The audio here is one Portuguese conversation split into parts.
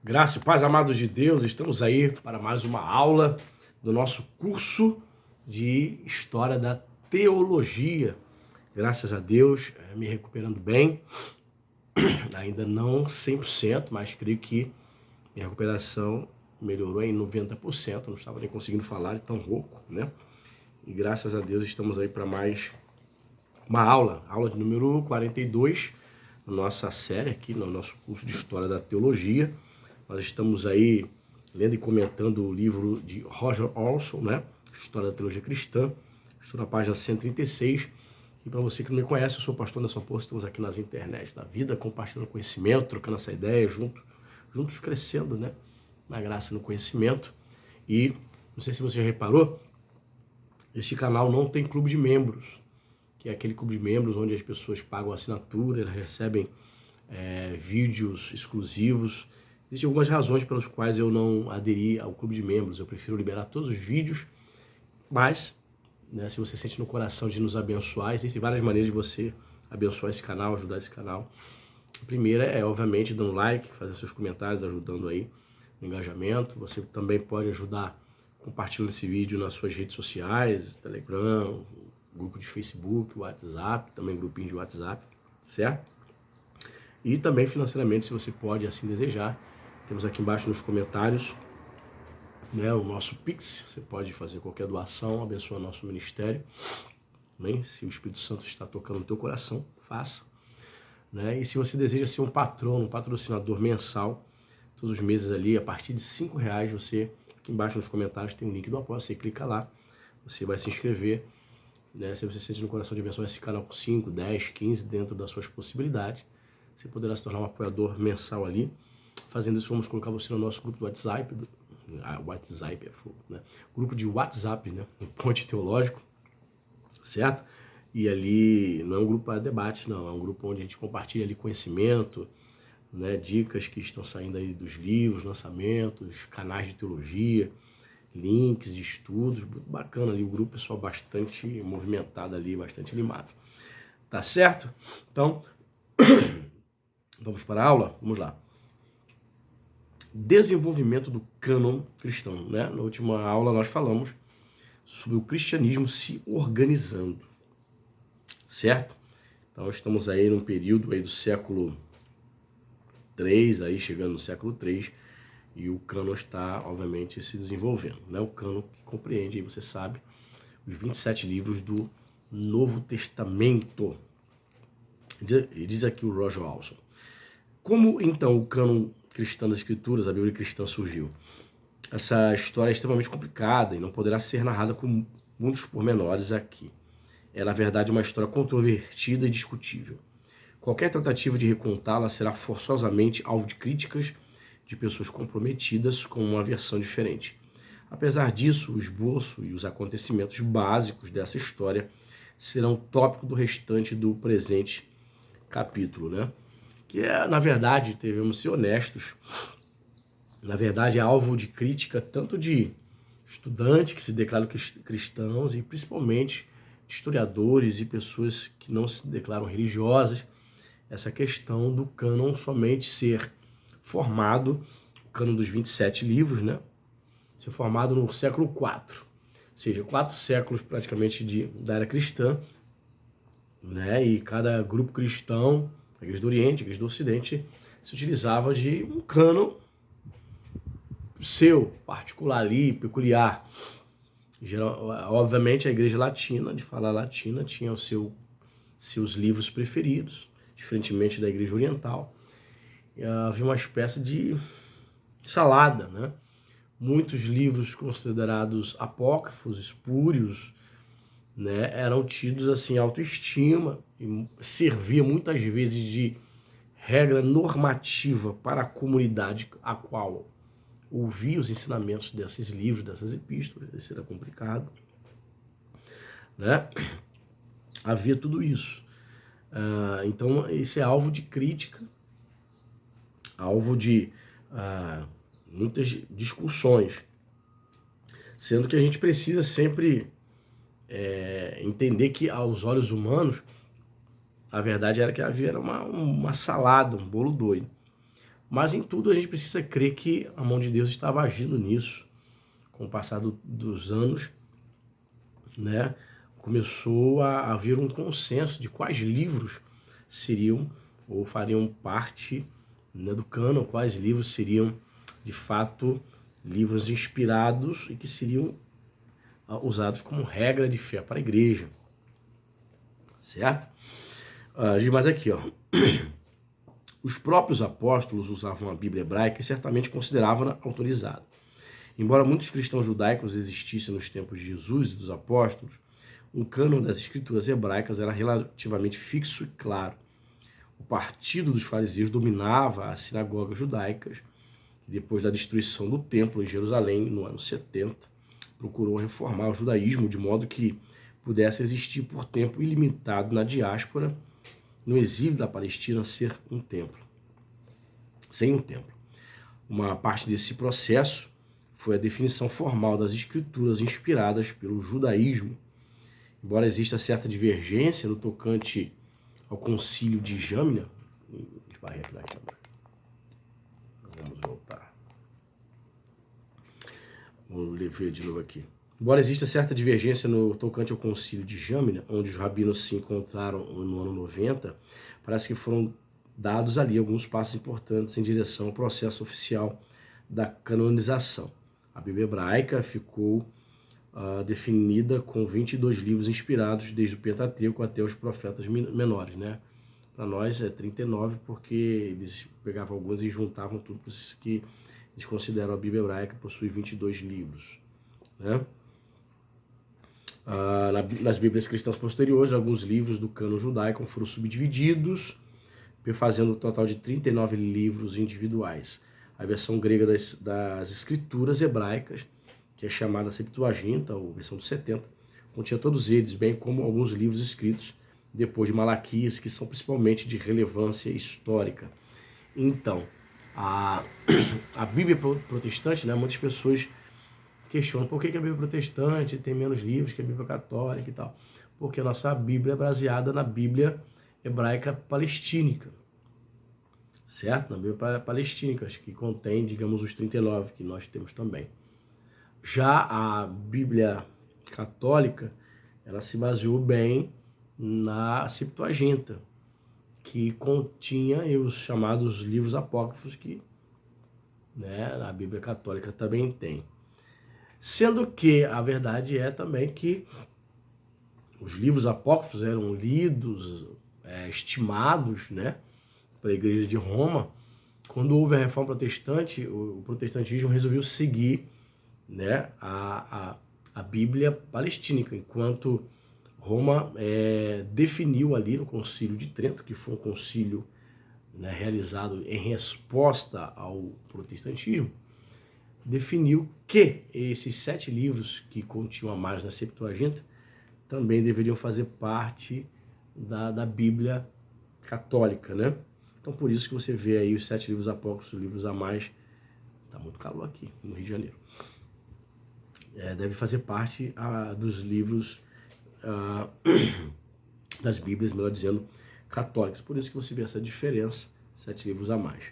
Graça e paz, amados de Deus, estamos aí para mais uma aula do nosso curso de História da Teologia. Graças a Deus, me recuperando bem, ainda não 100%, mas creio que minha recuperação melhorou em 90%, não estava nem conseguindo falar de tão rouco, né? E graças a Deus estamos aí para mais uma aula de número 42, na nossa série aqui, no nosso curso de História da Teologia. Nós estamos aí lendo e comentando o livro de Roger Olson, né? História da Teologia Cristã. Estou na página 136. E para você que não me conhece, eu sou o pastor Anderson Porto. Estamos aqui nas internet da vida, compartilhando conhecimento, trocando essa ideia, juntos crescendo, né? Na graça e no conhecimento. E não sei se você já reparou, este canal não tem clube de membros, que é aquele clube de membros onde as pessoas pagam assinatura, elas recebem vídeos exclusivos. Existem algumas razões pelas quais eu não aderi ao clube de membros. Eu prefiro liberar todos os vídeos, mas né, se você sente no coração de nos abençoar, existem várias maneiras de você abençoar esse canal, ajudar esse canal. A primeira é, obviamente, dando like, fazer seus comentários, ajudando aí no engajamento. Você também pode ajudar compartilhando esse vídeo nas suas redes sociais, Telegram, grupo de Facebook, WhatsApp, também grupinho de WhatsApp, certo? E também financeiramente, se você pode assim desejar. Temos aqui embaixo nos comentários, né, o nosso Pix. Você pode fazer qualquer doação, abençoar nosso ministério. Né? Se o Espírito Santo está tocando no teu coração, faça. Né? E se você deseja ser um patrono, um patrocinador mensal, todos os meses ali, a partir de R$5, você, aqui embaixo nos comentários tem um link do apoio, você clica lá, você vai se inscrever. Né? Se você sente no coração de abençoar esse canal com 5, 10, 15, dentro das suas possibilidades, você poderá se tornar um apoiador mensal ali. Fazendo isso, vamos colocar você no nosso grupo do WhatsApp, né? Grupo de WhatsApp, né? No Ponte Teológico, certo? E ali não é um grupo para debate, não, é um grupo onde a gente compartilha ali conhecimento, né? Dicas que estão saindo aí dos livros, lançamentos, canais de teologia, links de estudos, bacana ali o grupo, pessoal bastante movimentado ali, bastante animado, tá certo? Então, vamos para a aula? Vamos lá. Desenvolvimento do cânon cristão, né? Na última aula nós falamos sobre o cristianismo se organizando, certo? Então estamos aí num período aí do século III, aí chegando no século III, e o cânon está, obviamente, se desenvolvendo, né? O cânon que compreende, aí você sabe, os 27 livros do Novo Testamento. Diz aqui o Roger Olson. Como então o cânon cristão das Escrituras, a Bíblia cristã, surgiu? Essa história é extremamente complicada e não poderá ser narrada com muitos pormenores aqui. É, na verdade, uma história controvertida e discutível. Qualquer tentativa de recontá-la será forçosamente alvo de críticas de pessoas comprometidas com uma versão diferente. Apesar disso, o esboço e os acontecimentos básicos dessa história serão tópico do restante do presente capítulo, né? Que é, na verdade, devemos ser honestos, na verdade é alvo de crítica tanto de estudantes que se declaram cristãos e principalmente de historiadores e pessoas que não se declaram religiosas, essa questão do cânon somente ser formado, o cânon dos 27 livros, né? Ser formado no século IV, ou seja, 4 séculos praticamente da era cristã, né? E cada grupo cristão, a Igreja do Oriente, a Igreja do Ocidente, se utilizava de um cânon seu, particular ali, peculiar. Obviamente a Igreja Latina, de falar latina, tinha seus livros preferidos, diferentemente da Igreja Oriental. Havia uma espécie de salada, né? Muitos livros considerados apócrifos, espúrios, né, eram tidos assim, autoestima, e servia muitas vezes de regra normativa para a comunidade a qual ouvia os ensinamentos desses livros, dessas epístolas. Isso era complicado, né? Havia tudo isso. Então, isso é alvo de crítica, alvo de muitas discussões, sendo que a gente precisa sempre entender que aos olhos humanos a verdade era que havia uma salada, um bolo doido. Mas em tudo a gente precisa crer que a mão de Deus estava agindo nisso. Com o passar dos anos, né, começou a haver um consenso de quais livros seriam ou fariam parte, né, do cânon, quais livros seriam de fato livros inspirados e que seriam usados como regra de fé para a igreja, certo? Mas aqui, ó, os próprios apóstolos usavam a Bíblia hebraica e certamente consideravam-na autorizada. Embora muitos cristãos judaicos existissem nos tempos de Jesus e dos apóstolos, o cânon das escrituras hebraicas era relativamente fixo e claro. O partido dos fariseus dominava as sinagogas judaicas e depois da destruição do templo em Jerusalém, no ano 70, procurou reformar o judaísmo de modo que pudesse existir por tempo ilimitado na diáspora, no exílio da Palestina, sem um templo. Uma parte desse processo foi a definição formal das escrituras inspiradas pelo judaísmo. Embora exista certa divergência no tocante ao concílio de Jâmina, vamos voltar. Vou ver de novo aqui. Embora exista certa divergência no tocante ao concílio de Jâmina, onde os rabinos se encontraram no ano 90, parece que foram dados ali alguns passos importantes em direção ao processo oficial da canonização. A Bíblia hebraica ficou definida com 22 livros inspirados desde o Pentateuco até os profetas menores, né? Para nós é 39 porque eles pegavam alguns e juntavam tudo, por isso que eles consideram a Bíblia hebraica possui 22 livros, né? Nas Bíblias cristãs posteriores, alguns livros do cânon judaico foram subdivididos, fazendo um total de 39 livros individuais. A versão grega das escrituras hebraicas, que é chamada Septuaginta, ou versão dos 70, continha todos eles, bem como alguns livros escritos depois de Malaquias, que são principalmente de relevância histórica. Então, a Bíblia protestante, né, muitas pessoas questionam por que a Bíblia protestante tem menos livros que a Bíblia católica e tal. Porque a nossa Bíblia é baseada na Bíblia hebraica palestínica, certo? Na Bíblia palestínica, que contém, digamos, os 39 que nós temos também. Já a Bíblia católica, ela se baseou bem na Septuaginta, que continha os chamados livros apócrifos que, né, a Bíblia católica também tem. Sendo que a verdade é também que os livros apócrifos eram lidos, estimados, né, para a Igreja de Roma. Quando houve a Reforma Protestante, o protestantismo resolveu seguir, né, a Bíblia palestínica, enquanto Roma definiu ali no Concílio de Trento, que foi um concílio, né, realizado em resposta ao protestantismo, definiu que esses 7 livros que continham a mais na Septuaginta também deveriam fazer parte da Bíblia católica, né? Então por isso que você vê aí os 7 livros apócrifos, livros a mais. Tá muito calor aqui no Rio de Janeiro. Deve fazer parte dos livros das Bíblias, melhor dizendo, católicas. Por isso que você vê essa diferença, 7 livros a mais.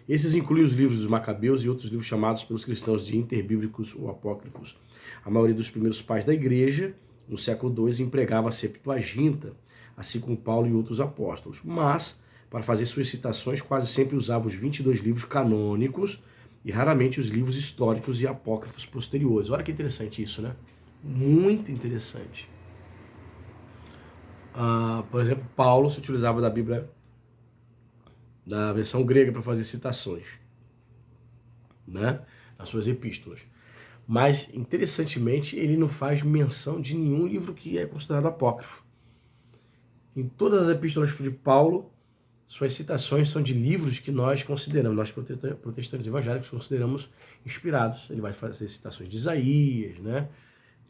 Esses incluem os livros dos Macabeus e outros livros chamados pelos cristãos de interbíblicos ou apócrifos. A maioria dos primeiros pais da igreja, no século II, empregava a Septuaginta, assim como Paulo e outros apóstolos. Mas, para fazer suas citações, quase sempre usava os 22 livros canônicos e raramente os livros históricos e apócrifos posteriores. Olha que interessante isso, né? Muito interessante. Por exemplo, Paulo se utilizava da Bíblia, da versão grega, para fazer citações, né, nas suas epístolas. Mas, interessantemente, ele não faz menção de nenhum livro que é considerado apócrifo. Em todas as epístolas de Paulo, suas citações são de livros que nós consideramos, nós protestantes evangélicos consideramos inspirados. Ele vai fazer citações de Isaías, né,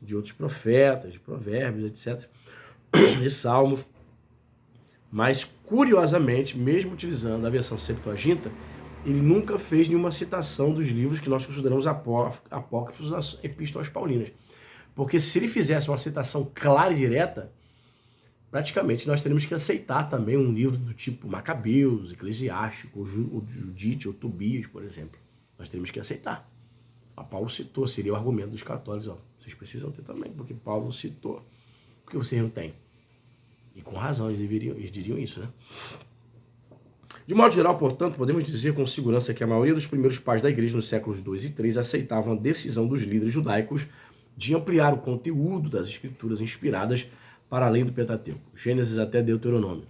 de outros profetas, de Provérbios, etc., de Salmos. Mas, curiosamente, mesmo utilizando a versão Septuaginta, ele nunca fez nenhuma citação dos livros que nós consideramos apócrifos das epístolas paulinas. Porque se ele fizesse uma citação clara e direta, praticamente nós teremos que aceitar também um livro do tipo Macabeus, Eclesiástico, ou Judite, ou Tobias, por exemplo. Nós teremos que aceitar. A Paulo citou, seria o argumento dos católicos. Ó, vocês precisam ter também, porque Paulo citou. Por que vocês não têm? E com razão eles diriam isso, né? De modo geral, portanto, podemos dizer com segurança que a maioria dos primeiros pais da igreja nos séculos II e III aceitavam a decisão dos líderes judaicos de ampliar o conteúdo das escrituras inspiradas para além do Pentateuco, Gênesis até Deuteronômio,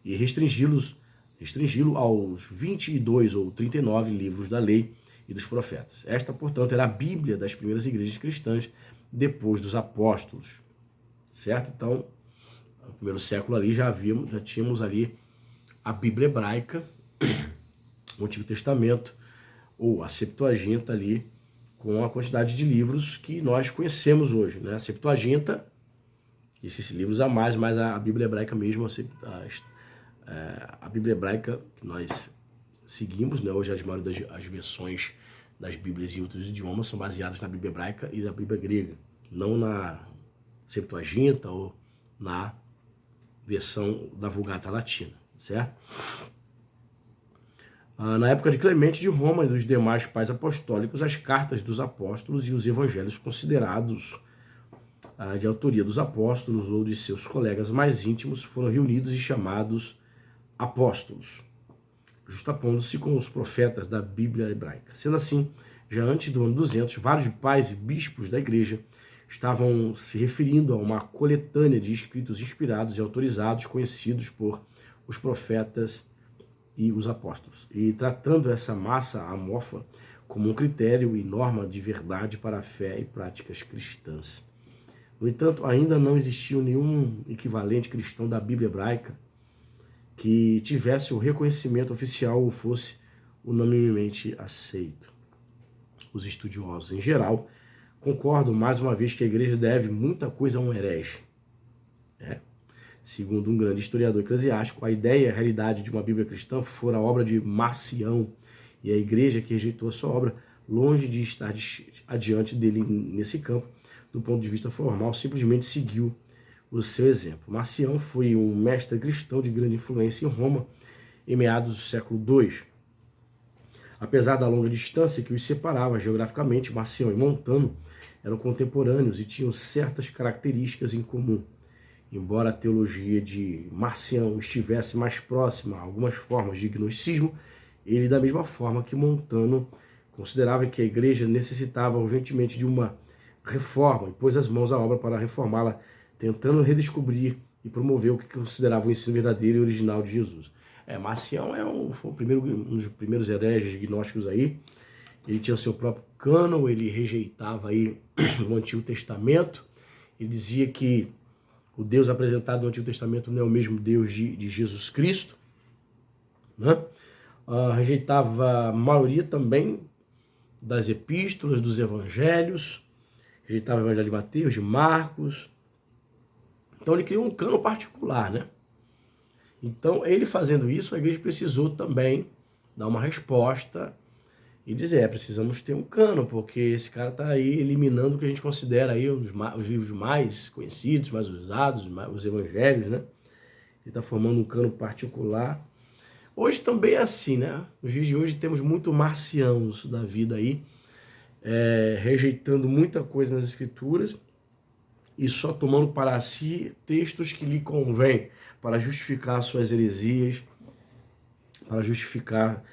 e restringi-lo aos 22 ou 39 livros da lei e dos profetas. Esta, portanto, era a Bíblia das primeiras igrejas cristãs depois dos apóstolos, certo? Então, no primeiro século ali já tínhamos ali a Bíblia hebraica, o Antigo Testamento, ou a Septuaginta ali, com a quantidade de livros que nós conhecemos hoje, né? A Septuaginta, esses livros a mais, mas a Bíblia hebraica mesmo, a Bíblia hebraica que nós seguimos, né? Hoje as versões das Bíblias em outros idiomas são baseadas na Bíblia hebraica e na Bíblia grega, não na Septuaginta ou na versão da Vulgata Latina, certo? Na época de Clemente de Roma e dos demais pais apostólicos, as cartas dos apóstolos e os evangelhos considerados de autoria dos apóstolos ou de seus colegas mais íntimos foram reunidos e chamados apóstolos, justapondo-se com os profetas da Bíblia hebraica. Sendo assim, já antes do ano 200, vários pais e bispos da igreja estavam se referindo a uma coletânea de escritos inspirados e autorizados, conhecidos por os profetas e os apóstolos, e tratando essa massa amorfa como um critério e norma de verdade para a fé e práticas cristãs. No entanto, ainda não existiu nenhum equivalente cristão da Bíblia hebraica que tivesse o reconhecimento oficial ou fosse unanimemente aceito. Os estudiosos, em geral, concordam mais uma vez que a igreja deve muita coisa a um herege. Segundo um grande historiador eclesiástico, a ideia e a realidade de uma Bíblia cristã fora a obra de Marcião, e a igreja que rejeitou a sua obra, longe de estar adiante dele nesse campo, do ponto de vista formal, simplesmente seguiu o seu exemplo. Marcião foi um mestre cristão de grande influência em Roma em meados do século II. Apesar da longa distância que os separava geograficamente, Marcião e Montano eram contemporâneos e tinham certas características em comum. Embora a teologia de Marcião estivesse mais próxima a algumas formas de gnosticismo, ele, da mesma forma que Montano, considerava que a igreja necessitava urgentemente de uma reforma e pôs as mãos à obra para reformá-la, tentando redescobrir e promover o que considerava o ensino verdadeiro e original de Jesus. Marcião foi um dos primeiros hereges gnósticos aí. Ele tinha o seu próprio cânon, ele rejeitava aí o Antigo Testamento, ele dizia que o Deus apresentado no Antigo Testamento não é o mesmo Deus de Jesus Cristo, né? Rejeitava a maioria também das epístolas, dos evangelhos, rejeitava o evangelho de Mateus, de Marcos. Então ele criou um cânon particular, né? Então, ele fazendo isso, a igreja precisou também dar uma resposta e dizer, precisamos ter um cânon, porque esse cara está aí eliminando o que a gente considera aí os livros mais conhecidos, mais usados, os evangelhos, né? Ele está formando um cânon particular. Hoje também é assim, né? Nos dias de hoje temos muito marcianos da vida aí, rejeitando muita coisa nas escrituras e só tomando para si textos que lhe convém para justificar suas heresias, para justificar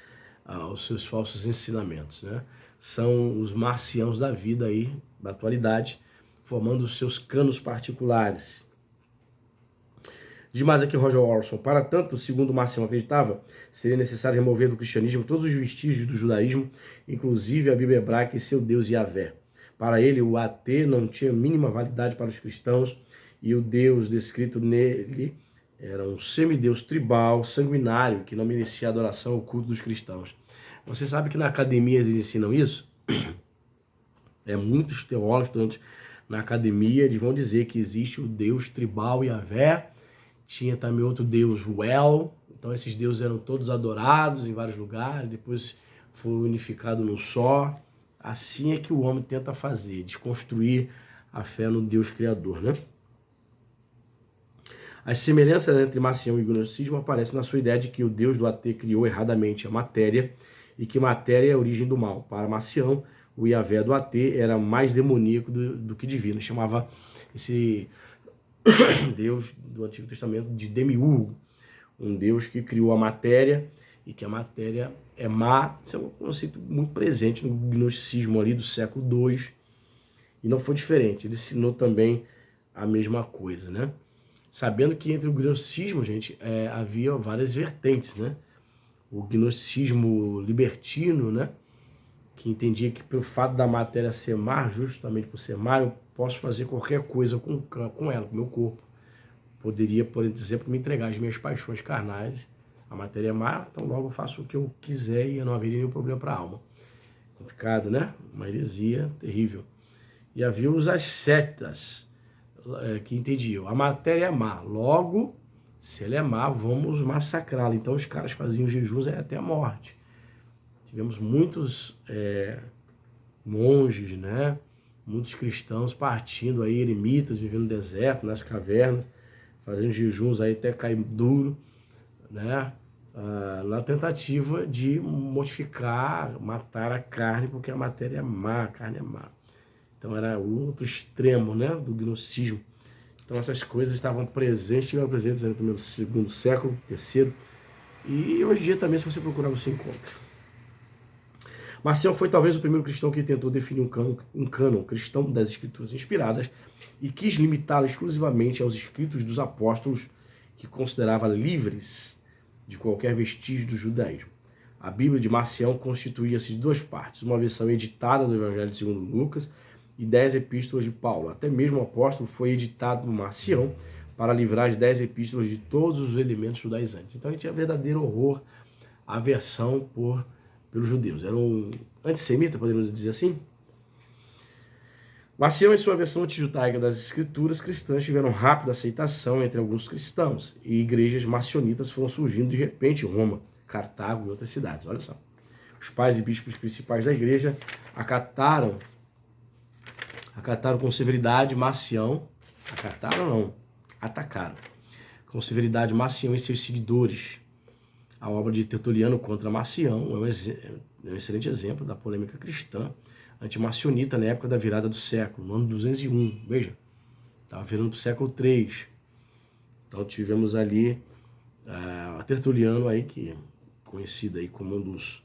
os seus falsos ensinamentos, né? São os marcianos da vida aí, da atualidade, formando os seus canos particulares. Diz mais aqui Roger Orson: para tanto, segundo Marcião acreditava, seria necessário remover do cristianismo todos os vestígios do judaísmo, inclusive a Bíblia hebraica e seu Deus Yahvé. Para ele, o AT não tinha mínima validade para os cristãos e o Deus descrito nele era um semideus tribal, sanguinário, que não merecia adoração ou culto dos cristãos. Você sabe que na academia eles ensinam isso? Muitos teólogos na academia eles vão dizer que existe o Deus tribal Yahvé, tinha também outro Deus, o El. Então esses deuses eram todos adorados em vários lugares, depois foi unificado num só. Assim é que o homem tenta fazer, desconstruir a fé no Deus Criador, né? As semelhanças entre Marcião e gnosticismo aparecem na sua ideia de que o Deus do AT criou erradamente a matéria e que matéria é a origem do mal. Para Marcião, o Yahvé do AT era mais demoníaco do que divino. Chamava esse Deus do Antigo Testamento de Demiurgo, um Deus que criou a matéria e que a matéria é má. Isso é um conceito muito presente no gnosticismo ali do século II, e não foi diferente. Ele ensinou também a mesma coisa, né? Sabendo que entre o gnosticismo, gente, havia várias vertentes, né? O gnosticismo libertino, né? Que entendia que pelo fato da matéria ser má, justamente por ser má, eu posso fazer qualquer coisa com ela, com o meu corpo. Poderia, por exemplo, me entregar às minhas paixões carnais. A matéria é má, então logo eu faço o que eu quiser e não haveria nenhum problema para a alma. Complicado, né? Uma heresia terrível. E havia os ascetas, que entendiam, a matéria é má, logo, se ela é má, vamos massacrá-la. Então os caras faziam jejuns até a morte. Tivemos muitos monges, né? Muitos cristãos partindo aí, eremitas, vivendo no deserto, nas cavernas, fazendo jejuns aí até cair duro, né? Na tentativa de modificar, matar a carne, porque a matéria é má, a carne é má. Então era o outro extremo, né, do gnosticismo. Então essas coisas estiveram presentes no primeiro, segundo século, terceiro, e hoje em dia também, se você procurar, você encontra. Marcião foi talvez o primeiro cristão que tentou definir um cânon cristão das escrituras inspiradas e quis limitá-lo exclusivamente aos escritos dos apóstolos, que considerava livres de qualquer vestígio do judaísmo. A Bíblia de Marcião constituía-se de duas partes, uma versão editada do Evangelho segundo Lucas e 10 epístolas de Paulo. Até mesmo o apóstolo foi editado por Marcião para livrar as 10 epístolas de todos os elementos judaizantes. Então ele tinha verdadeiro horror à aversão pelos judeus. Era um antissemita, podemos dizer assim. Marcião, em sua versão antijudaica das escrituras cristãs, tiveram rápida aceitação entre alguns cristãos, e igrejas marcionitas foram surgindo de repente em Roma, Cartago e outras cidades. Olha só. Os pais e bispos principais da igreja acataram com severidade Marcião, atacaram com severidade Marcião e seus seguidores. A obra de Tertuliano contra Marcião é um excelente exemplo da polêmica cristã antimarcionita na época da virada do século, no ano 201. Veja, estava virando para o século III. Então tivemos ali a Tertuliano, aí, que é conhecido aí como um dos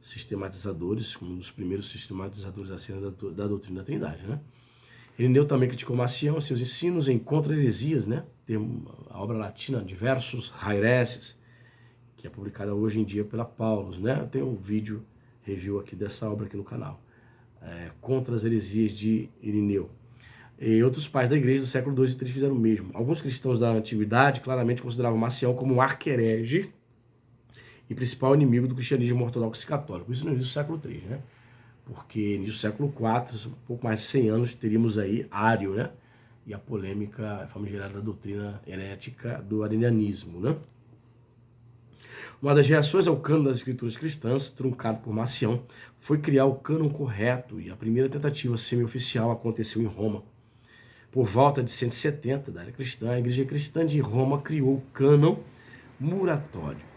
sistematizadores, como um dos primeiros sistematizadores da cena da doutrina da Trindade, né? Irineu também criticou Marcião e seus ensinos em contra-heresias, né? Tem a obra latina Diversos Haereses, que é publicada hoje em dia pela Paulus, né? Tem um vídeo review aqui dessa obra aqui no canal, contra as heresias de Irineu. E outros pais da igreja do século II e III fizeram o mesmo. Alguns cristãos da antiguidade claramente consideravam Marcião como um arquerege e principal inimigo do cristianismo ortodoxo e católico. Isso no início do século III, né? Porque no início do século IV, um pouco mais de 100 anos, teríamos aí Ário, né? E a polêmica famigerada da doutrina herética do arianismo, né? Uma das reações ao cânon das escrituras cristãs, truncado por Marcião, foi criar o cânon correto, e a primeira tentativa semi-oficial aconteceu em Roma. Por volta de 170 da era cristã, a Igreja Cristã de Roma criou o cânon muratório,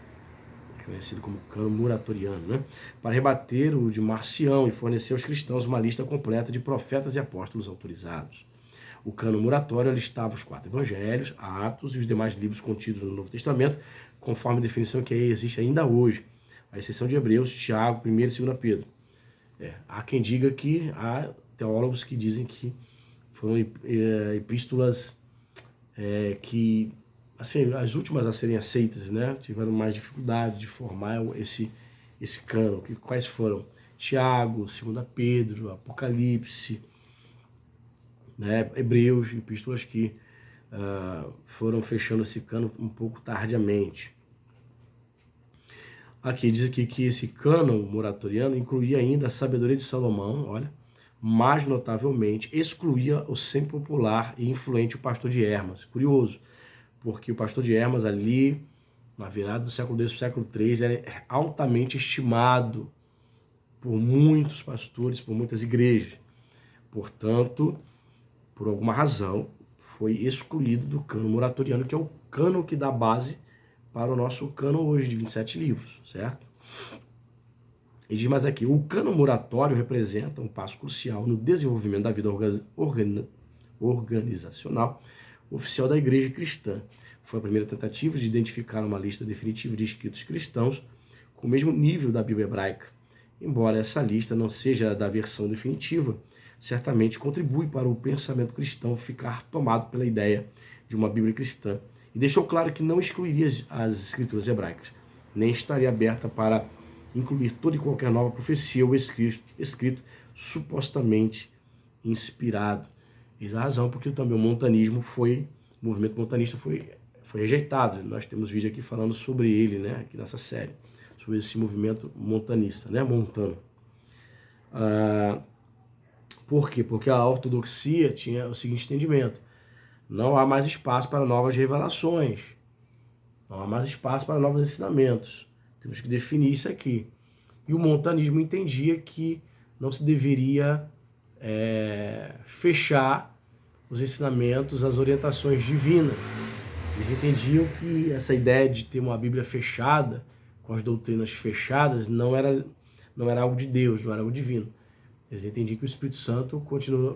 conhecido como cânon muratoriano, né? Para rebater o de Marcião e fornecer aos cristãos uma lista completa de profetas e apóstolos autorizados. O cânon muratório listava os 4 evangelhos, Atos e os demais livros contidos no Novo Testamento, conforme a definição que existe ainda hoje, à exceção de Hebreus, Tiago, 1 e 2 Pedro. Há quem diga que há teólogos que dizem que foram epístolas que, assim, as últimas a serem aceitas, né? Tiveram mais dificuldade de formar esse cânon. Quais foram? Tiago, 2 Pedro, Apocalipse, né? Hebreus, epístolas que foram fechando esse cânon um pouco tardiamente. Aqui diz aqui que esse cânon muratoriano incluía ainda a sabedoria de Salomão, olha, mas notavelmente excluía o sempre popular e influente o pastor de Hermas. Curioso, porque o pastor de Hermas ali, na virada do século II para o século III, era altamente estimado por muitos pastores, por muitas igrejas. Portanto, por alguma razão, foi excluído do cânon muratoriano, que é o cânon que dá base para o nosso cânon hoje de 27 livros, certo? E diz mais aqui, o cânon muratório representa um passo crucial no desenvolvimento da vida organizacional oficial da Igreja Cristã. Foi a primeira tentativa de identificar uma lista definitiva de escritos cristãos com o mesmo nível da Bíblia hebraica. Embora essa lista não seja da versão definitiva, certamente contribui para o pensamento cristão ficar tomado pela ideia de uma Bíblia cristã e deixou claro que não excluiria as escrituras hebraicas, nem estaria aberta para incluir toda e qualquer nova profecia ou escrito supostamente inspirado. Eis a razão porque também o movimento montanista foi rejeitado. Nós temos vídeo aqui falando sobre ele, né, aqui nessa série, sobre esse movimento montanista, né, montano. Por quê? Porque a ortodoxia tinha o seguinte entendimento: não há mais espaço para novas revelações, não há mais espaço para novos ensinamentos. Temos que definir isso aqui. E o montanismo entendia que não se deveria fechar os ensinamentos, as orientações divinas. Eles entendiam que essa ideia de ter uma Bíblia fechada, com as doutrinas fechadas, não era algo de Deus, não era algo divino. Eles entendiam que o Espírito Santo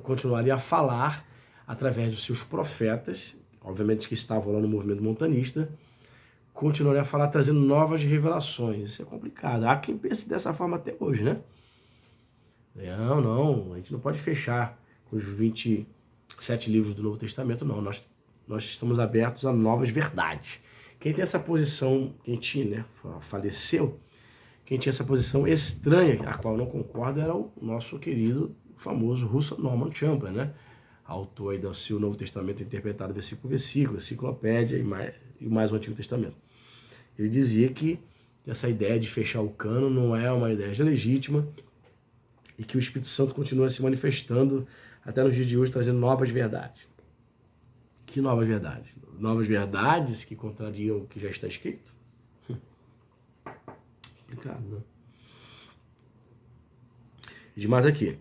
continuaria a falar através dos seus profetas, obviamente que estavam lá no movimento montanista, continuaria a falar trazendo novas revelações. Isso é complicado. Há quem pense dessa forma até hoje, né? Não, a gente não pode fechar com os 27 livros do Novo Testamento, não. Nós estamos abertos a novas verdades. Quem tem essa posição, quem tinha, né, faleceu, quem tinha essa posição estranha, a qual eu não concordo, era o nosso querido, famoso Russell Norman Chamberlain, né? Autor aí do seu Novo Testamento interpretado versículo por versículo, enciclopédia e mais o Antigo Testamento. Ele dizia que essa ideia de fechar o cano não é uma ideia legítima e que o Espírito Santo continua se manifestando até nos dias de hoje, trazendo novas verdades. Que novas verdades? Novas verdades que contrariam o que já está escrito? Complicado, né? E demais aqui.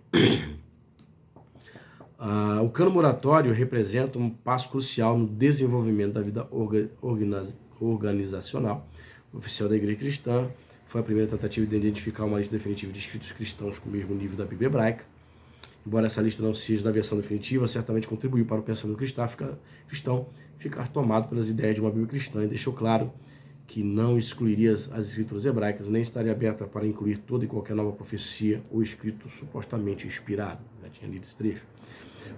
O cânon moratório representa um passo crucial no desenvolvimento da vida organizacional oficial da Igreja Cristã. Foi a primeira tentativa de identificar uma lista definitiva de escritos cristãos com o mesmo nível da Bíblia hebraica. Embora essa lista não seja da versão definitiva, certamente contribuiu para o pensamento cristão ficar tomado pelas ideias de uma Bíblia cristã e deixou claro que não excluiria as escrituras hebraicas, nem estaria aberta para incluir toda e qualquer nova profecia ou escrito supostamente inspirado. Já tinha lido esse trecho.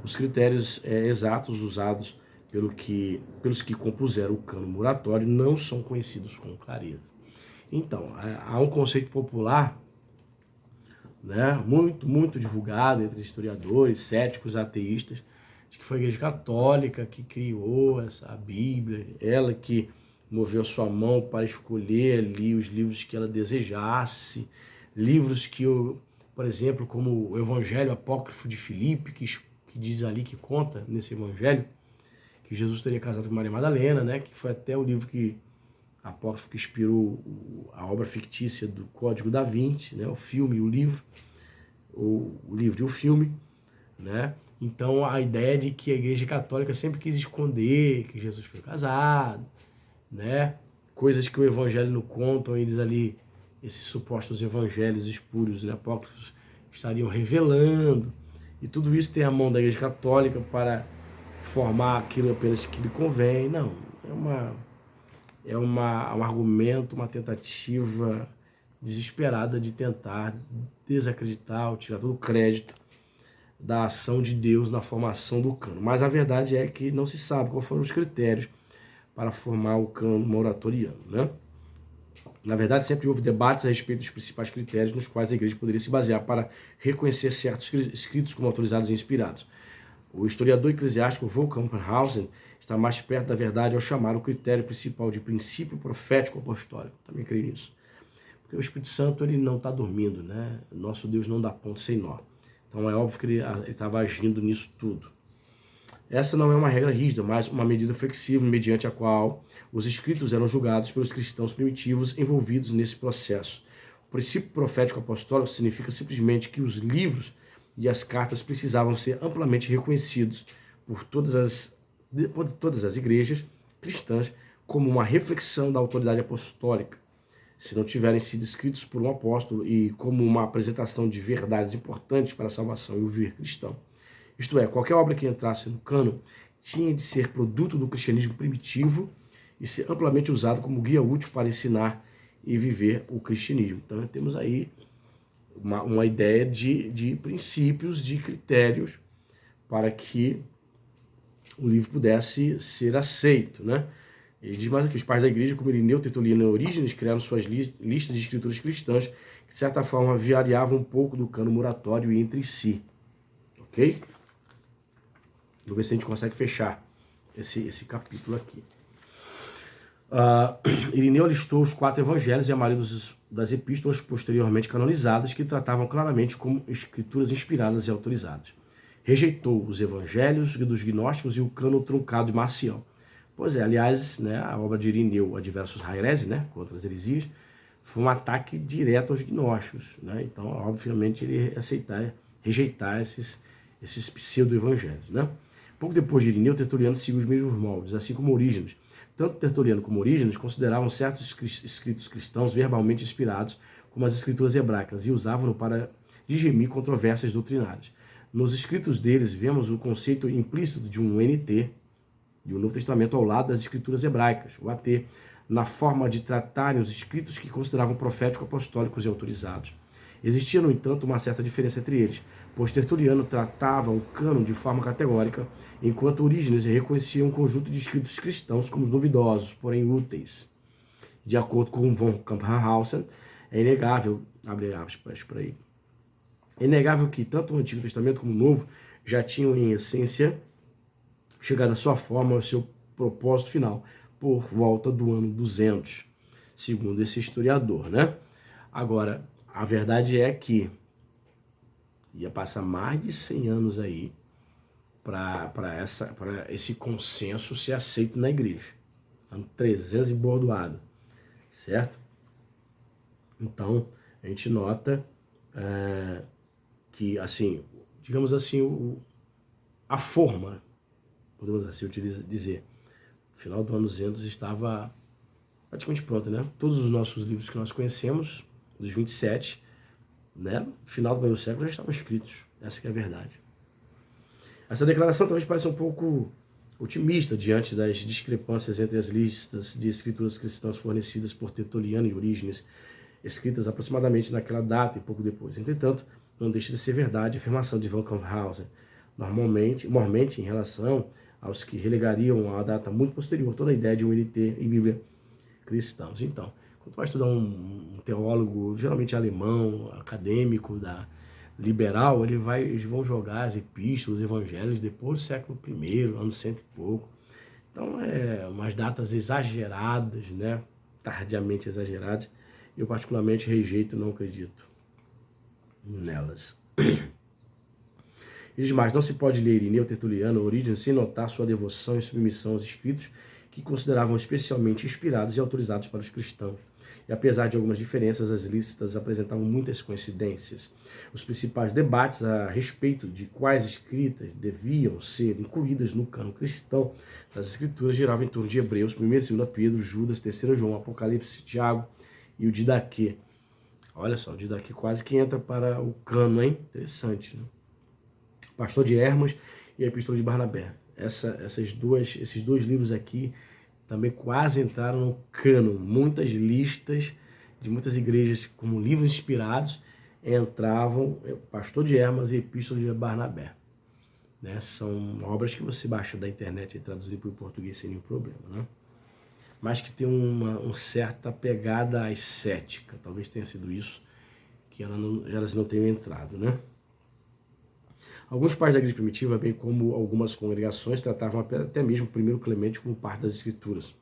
Os critérios exatos usados pelos que compuseram o cânon muratório não são conhecidos com clareza. Então, há um conceito popular, né, muito divulgado entre historiadores, céticos, ateístas, de que foi a Igreja Católica que criou a Bíblia, ela que moveu a sua mão para escolher ali os livros que ela desejasse, livros que, por exemplo, como o Evangelho Apócrifo de Filipe, que diz ali, que conta nesse Evangelho, que Jesus teria casado com Maria Madalena, né, que foi até o livro apócrifo que inspirou a obra fictícia do Código da Vinci, né, o filme e o livro, o livro e o filme, né? Então a ideia de que a Igreja Católica sempre quis esconder que Jesus foi casado, né? Coisas que o Evangelho não contam, eles ali, esses supostos evangelhos espúrios e apócrifos estariam revelando, e tudo isso tem a mão da Igreja Católica para formar aquilo apenas que lhe convém. Não, é um argumento, uma tentativa desesperada de tentar desacreditar ou tirar todo o crédito da ação de Deus na formação do cânon. Mas a verdade é que não se sabe quais foram os critérios para formar o cânon moratoriano, né? Na verdade, sempre houve debates a respeito dos principais critérios nos quais a igreja poderia se basear para reconhecer certos escritos como autorizados e inspirados. O historiador eclesiástico Wolfgang Papenhausen está mais perto da verdade ao chamar o critério principal de princípio profético apostólico. Também creio nisso. Porque o Espírito Santo, ele não está dormindo, né? Nosso Deus não dá ponto sem nó. Então é óbvio que ele estava agindo nisso tudo. Essa não é uma regra rígida, mas uma medida flexível mediante a qual os escritos eram julgados pelos cristãos primitivos envolvidos nesse processo. O princípio profético apostólico significa simplesmente que os livros e as cartas precisavam ser amplamente reconhecidos por todas as igrejas cristãs como uma reflexão da autoridade apostólica, se não tiverem sido escritos por um apóstolo, e como uma apresentação de verdades importantes para a salvação e o viver cristão. Isto é, qualquer obra que entrasse no cânon tinha de ser produto do cristianismo primitivo e ser amplamente usado como guia útil para ensinar e viver o cristianismo. Então temos aí uma ideia de princípios, de critérios para que o livro pudesse ser aceito, né? Ele diz mais aqui, os pais da igreja, como Irineu, Tertuliano e Orígenes, criaram suas listas de escrituras cristãs, que de certa forma variavam um pouco do cânon muratório entre si. Ok? Vamos ver se a gente consegue fechar esse capítulo aqui. Irineu listou os 4 evangelhos e a maioria das epístolas posteriormente canonizadas, que tratavam claramente como escrituras inspiradas e autorizadas. Rejeitou os evangelhos dos gnósticos e o cânon truncado de Marcião. Pois é, aliás, né, a obra de Irineu, Adversus Haereses, né, contra as heresias, foi um ataque direto aos gnósticos, né? Então, obviamente, ele rejeitar esses pseudo-evangelhos, né? Pouco depois de Irineu, Tertuliano seguiu os mesmos moldes, assim como Orígenes. Tanto Tertuliano como Orígenes consideravam certos escritos cristãos verbalmente inspirados, como as escrituras hebraicas, e usavam-no para dirimir controvérsias doutrinárias. Nos escritos deles, vemos o conceito implícito de um NT, de um Novo Testamento, ao lado das escrituras hebraicas, o AT, na forma de tratarem os escritos que consideravam proféticos, apostólicos e autorizados. Existia, no entanto, uma certa diferença entre eles, pois Tertuliano tratava o cânon de forma categórica, enquanto Orígenes reconhecia um conjunto de escritos cristãos como duvidosos, porém úteis. De acordo com von Campenhausen, é inegável, abre aspas por aí, é inegável que tanto o Antigo Testamento como o Novo já tinham, em essência, chegado à sua forma, ao seu propósito final, por volta do ano 200, segundo esse historiador, né? Agora, a verdade é que ia passar mais de 100 anos aí para esse consenso ser aceito na igreja. Ano 300 e bordoado, certo? Então, a gente nota que, assim, digamos assim, a forma, podemos assim dizer, no final do ano 200 estava praticamente pronta, né? Todos os nossos livros que nós conhecemos, dos 27, né? No final do primeiro século já estavam escritos. Essa que é a verdade. Essa declaração talvez pareça um pouco otimista diante das discrepâncias entre as listas de escrituras cristãs fornecidas por Tertuliano e Orígenes, escritas aproximadamente naquela data e pouco depois. Entretanto, não deixa de ser verdade a afirmação de von Campenhausen, mormente em relação aos que relegariam a data muito posterior toda a ideia de um NT e Bíblia cristãos. Então, quando vai estudar um teólogo, geralmente alemão, acadêmico, liberal, eles vão jogar as epístolas, os evangelhos depois do século I, ano 100 e pouco. Então, umas datas exageradas, né? Tardiamente exageradas. Eu particularmente rejeito e não acredito nelas. E demais, não se pode ler Irineu, Tertuliano, Orígenes sem notar sua devoção e submissão aos escritos que consideravam especialmente inspirados e autorizados para os cristãos. E apesar de algumas diferenças, as listas apresentavam muitas coincidências. Os principais debates a respeito de quais escritas deviam ser incluídas no cânon cristão das escrituras giravam em torno de Hebreus, 1 e 2 Pedro, Judas, 3 João, Apocalipse, Tiago e o Didaquê. Olha só, o Didaquê quase que entra para o cânon, hein? Interessante, né? Pastor de Hermas e a Epístola de Barnabé. Esses dois livros aqui também quase entraram no cânon. Muitas listas de muitas igrejas como livros inspirados entravam Pastor de Hermas e Epístola de Barnabé. Né? São obras que você baixa da internet e traduzir para o português sem nenhum problema, né? Mas que tem uma certa pegada ascética. Talvez tenha sido isso que elas não tenham entrado, né? Alguns pais da igreja primitiva, bem como algumas congregações, tratavam até mesmo o primeiro Clemente como parte das escrituras.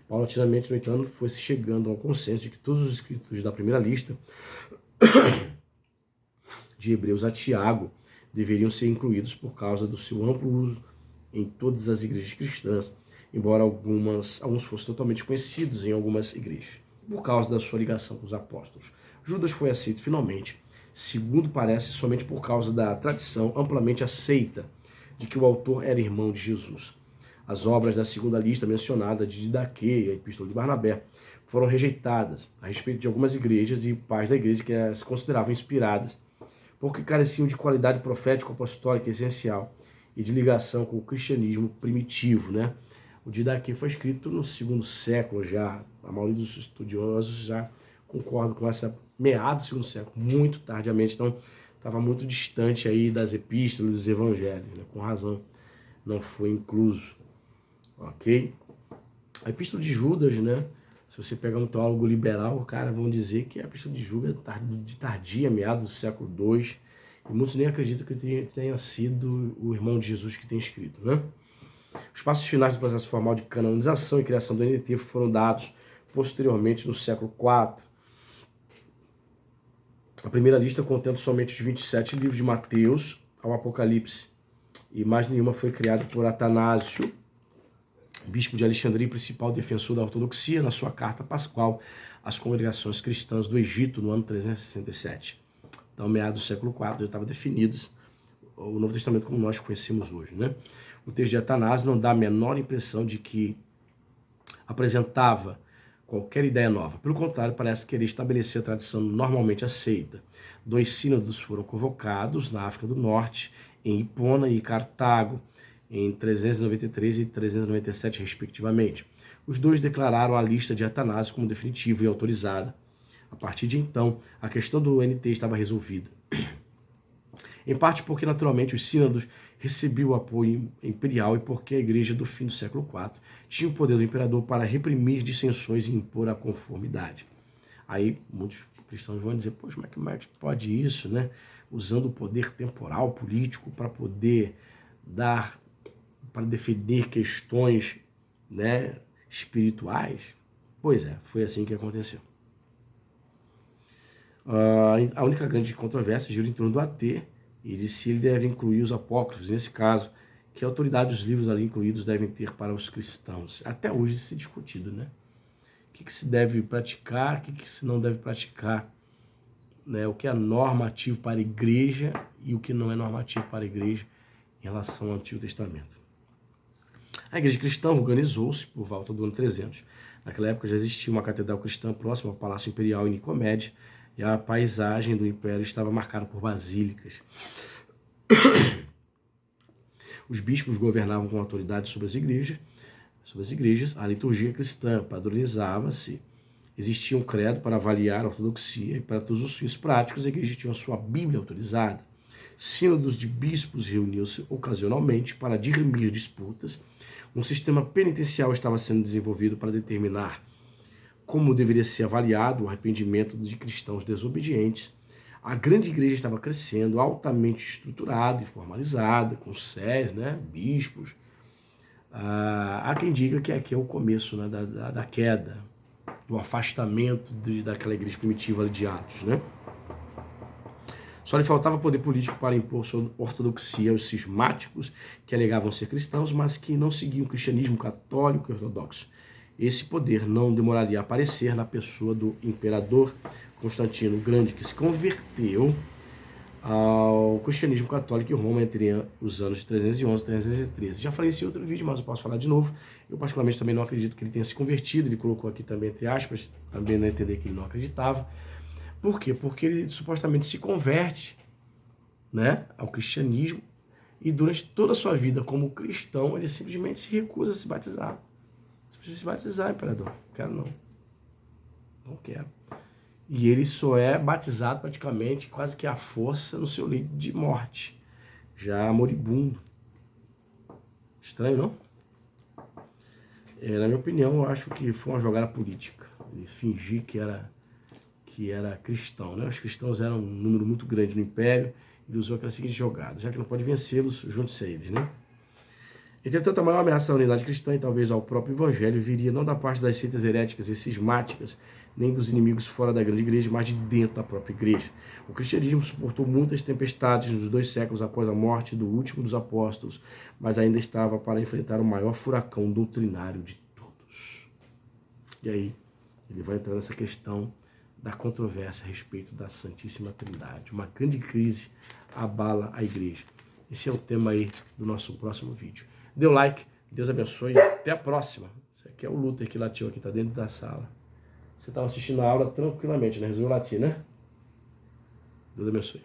Paulatinamente, no entanto, foi-se chegando ao consenso de que todos os escritos da primeira lista, de Hebreus a Tiago, deveriam ser incluídos por causa do seu amplo uso em todas as igrejas cristãs, embora alguns fossem totalmente conhecidos em algumas igrejas, por causa da sua ligação com os apóstolos. Judas foi aceito finalmente, segundo parece, somente por causa da tradição amplamente aceita de que o autor era irmão de Jesus. As obras da segunda lista mencionada de Didaquê e a Epístola de Barnabé foram rejeitadas a respeito de algumas igrejas e pais da igreja que se consideravam inspiradas, porque careciam de qualidade profética apostólica essencial e de ligação com o cristianismo primitivo, né? O Didaquê foi escrito no segundo século já, a maioria dos estudiosos já concordam com essa meados do segundo século, muito tardiamente, então estava muito distante aí das epístolas, dos evangelhos, né? Com razão não foi incluso, ok? A epístola de Judas, né? Se você pegar um teólogo liberal, cara, vão dizer que a epístola de Judas é de tardia, meados do século II, e muitos nem acreditam que tenha sido o irmão de Jesus que tenha escrito, né? Os passos finais do processo formal de canonização e criação do NT foram dados posteriormente no século IV. A primeira lista contendo somente os 27 livros de Mateus ao Apocalipse, e mais nenhuma foi criada por Atanásio, bispo de Alexandria e principal defensor da ortodoxia, na sua carta pascal às congregações cristãs do Egito, no ano 367. Então, meados do século IV, já estava definido o Novo Testamento como nós conhecemos hoje, né? O texto de Atanásio não dá a menor impressão de que apresentava qualquer ideia nova. Pelo contrário, parece querer estabelecer a tradição normalmente aceita. 2 sínodos foram convocados na África do Norte, em Hipona e Cartago, em 393 e 397, respectivamente. Os 2 declararam a lista de Atanásio como definitiva e autorizada. A partir de então, a questão do NT estava resolvida. Em parte porque, naturalmente, os sínodos recebiam o apoio imperial e porque a igreja do fim do século IV tinha o poder do imperador para reprimir dissensões e impor a conformidade. Aí, muitos cristãos vão dizer, poxa, como é que pode isso, né? Usando o poder temporal, político, para poder para defender questões, né, espirituais? Pois é, foi assim que aconteceu. A única grande controvérsia gira em torno do AT e de se ele deve incluir os apócrifos, nesse caso, que autoridade os livros ali incluídos devem ter para os cristãos. Até hoje isso é discutido, né? O que se deve praticar, o que se não deve praticar, né? O que é normativo para a igreja e o que não é normativo para a igreja em relação ao Antigo Testamento. A igreja cristã organizou-se por volta do ano 300. Naquela época já existia uma catedral cristã próxima ao Palácio Imperial em Nicomédia, e a paisagem do império estava marcada por basílicas. Os bispos governavam com autoridade sobre as igrejas. A liturgia cristã padronizava-se. Existia um credo para avaliar a ortodoxia e para todos os fins práticos a igreja tinha a sua Bíblia autorizada. Sínodos de bispos reuniam-se ocasionalmente para dirimir disputas. Um sistema penitencial estava sendo desenvolvido para determinar como deveria ser avaliado o arrependimento de cristãos desobedientes. A grande igreja estava crescendo, altamente estruturada e formalizada, com sés, né, bispos. Há quem diga que aqui é o começo, né, da queda, do afastamento daquela igreja primitiva de Atos, né? Só lhe faltava poder político para impor sua ortodoxia aos cismáticos que alegavam ser cristãos, mas que não seguiam o cristianismo católico e ortodoxo. Esse poder não demoraria a aparecer na pessoa do imperador Constantino o Grande, que se converteu ao cristianismo católico em Roma entre os anos de 311 e 313. Já falei isso em outro vídeo, mas eu posso falar de novo. Eu particularmente também não acredito que ele tenha se convertido, ele colocou aqui também entre aspas, também não entender que ele não acreditava. Por quê? Porque ele supostamente se converte, né, ao cristianismo e durante toda a sua vida como cristão ele simplesmente se recusa a se batizar. Você precisa se batizar, imperador. Não quero não. Não quero. E ele só é batizado praticamente quase que à força no seu leito de morte, já moribundo. Estranho, não? Na minha opinião, eu acho que foi uma jogada política. Ele fingir que era cristão, né? Os cristãos eram um número muito grande no Império, ele usou aquela seguinte jogada: já que não pode vencê-los, junte-se a eles, né? Entretanto, a maior ameaça à unidade cristã e talvez ao próprio Evangelho viria não da parte das seitas heréticas e cismáticas, nem dos inimigos fora da grande igreja, mas de dentro da própria igreja. O cristianismo suportou muitas tempestades nos 2 séculos após a morte do último dos apóstolos, mas ainda estava para enfrentar o maior furacão doutrinário de todos. E aí, ele vai entrar nessa questão da controvérsia a respeito da Santíssima Trindade. Uma grande crise abala a igreja. Esse é o tema aí do nosso próximo vídeo. Dê o like, Deus abençoe e até a próxima. Esse aqui é o Luther que latiu aqui, tá dentro da sala. Você estava assistindo a aula tranquilamente, né? Resolveu latir, né? Deus abençoe.